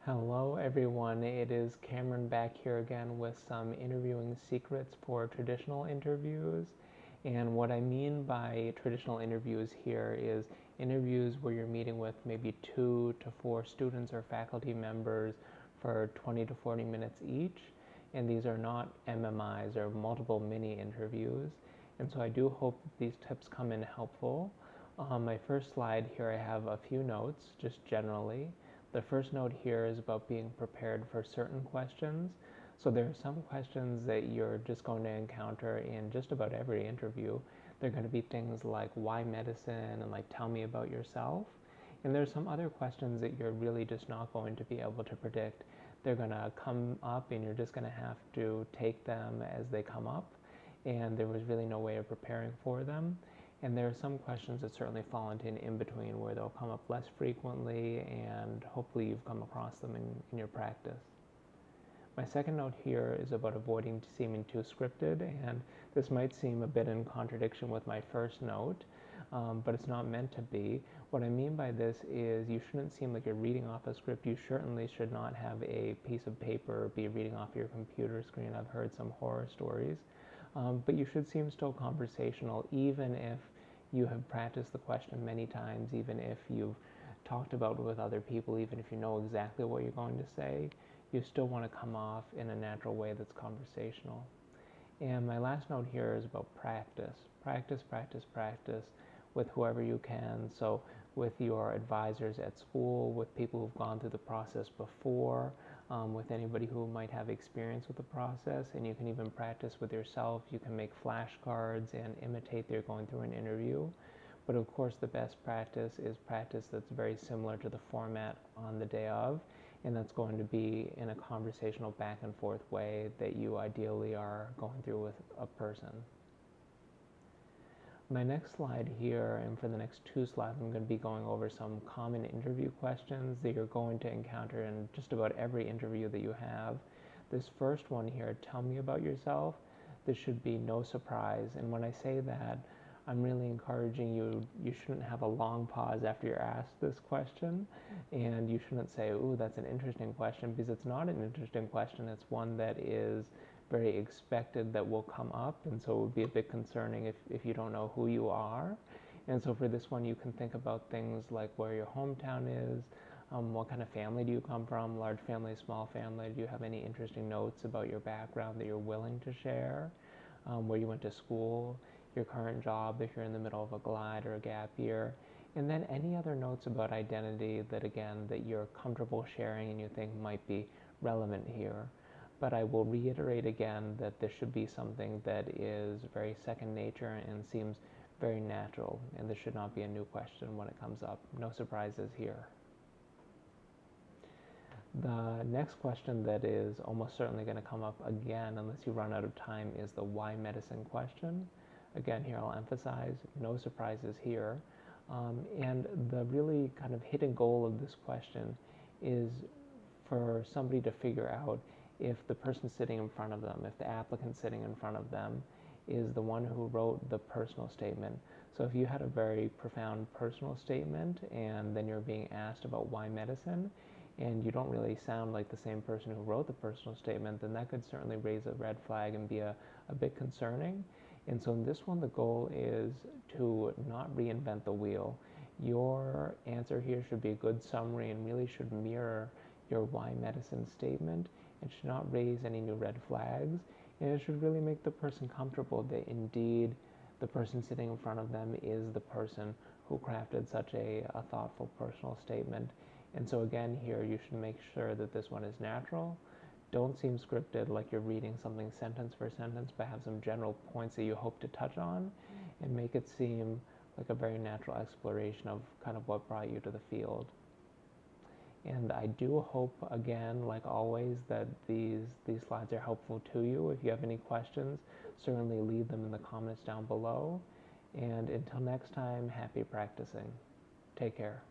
Hello, everyone. It is Cameron back here again with some interviewing secrets for traditional interviews. And what I mean by traditional interviews here is interviews where you're meeting with maybe 2 to 4 students or faculty members for 20 to 40 minutes each. And these are not MMIs or multiple mini interviews. And so I do hope that these tips come in helpful. On my first slide here, I have a few notes, just generally. The first note here is about being prepared for certain questions. So there are some questions that you're just going to encounter in just about every interview. They're going to be things like why medicine and like tell me about yourself. And there's some other questions that you're really just not going to be able to predict. They're going to come up and you're just going to have to take them as they come up. And there was really no way of preparing for them. And there are some questions that certainly fall into an in-between where they'll come up less frequently and hopefully you've come across them in your practice. My second note here is about avoiding seeming too scripted, and this might seem a bit in contradiction with my first note, but it's not meant to be. What I mean by this is you shouldn't seem like you're reading off a script. You certainly should not have a piece of paper or be reading off your computer screen. I've heard some horror stories. But you should seem still conversational, even if you have practiced the question many times, even if you've talked about it with other people, even if you know exactly what you're going to say, you still want to come off in a natural way that's conversational. And my last note here is about practice. Practice, practice, practice with whoever you can. So with your advisors at school, with people who've gone through the process before, with anybody who might have experience with the process, and you can even practice with yourself. You can make flashcards and imitate that you're going through an interview. But of course, the best practice is practice that's very similar to the format on the day of, and that's going to be in a conversational back and forth way that you ideally are going through with a person. My next slide here, and for the next 2 slides, I'm going to be going over some common interview questions that you're going to encounter in just about every interview that you have. This first one here, tell me about yourself. This should be no surprise, and when I say that, I'm really encouraging you shouldn't have a long pause after you're asked this question, and you shouldn't say, ooh, that's an interesting question, because it's not an interesting question. It's one that is very expected that will come up, and so it would be a bit concerning if you don't know who you are. And so for this one, you can think about things like where your hometown is, what kind of family do you come from, large family, small family, do you have any interesting notes about your background that you're willing to share, where you went to school, your current job if you're in the middle of a glide or a gap year, and then any other notes about identity that again that you're comfortable sharing and you think might be relevant here. But I will reiterate again that this should be something that is very second nature and seems very natural, and this should not be a new question when it comes up. No surprises here. The next question that is almost certainly going to come up again unless you run out of time is the why medicine question. Again, here I'll emphasize no surprises here. And the really kind of hidden goal of this question is for somebody to figure out if the person sitting in front of them, if the applicant sitting in front of them is the one who wrote the personal statement. So if you had a very profound personal statement and then you're being asked about why medicine and you don't really sound like the same person who wrote the personal statement, then that could certainly raise a red flag and be a bit concerning. And so in this one, the goal is to not reinvent the wheel. Your answer here should be a good summary and really should mirror your why medicine statement. It should not raise any new red flags, and it should really make the person comfortable that indeed the person sitting in front of them is the person who crafted such a thoughtful personal statement. And so again here, you should make sure that this one is natural. Don't seem scripted like you're reading something sentence for sentence, but have some general points that you hope to touch on, and make it seem like a very natural exploration of kind of what brought you to the field. And I do hope, again, like always, that these slides are helpful to you. If you have any questions, certainly leave them in the comments down below. And until next time, happy practicing. Take care.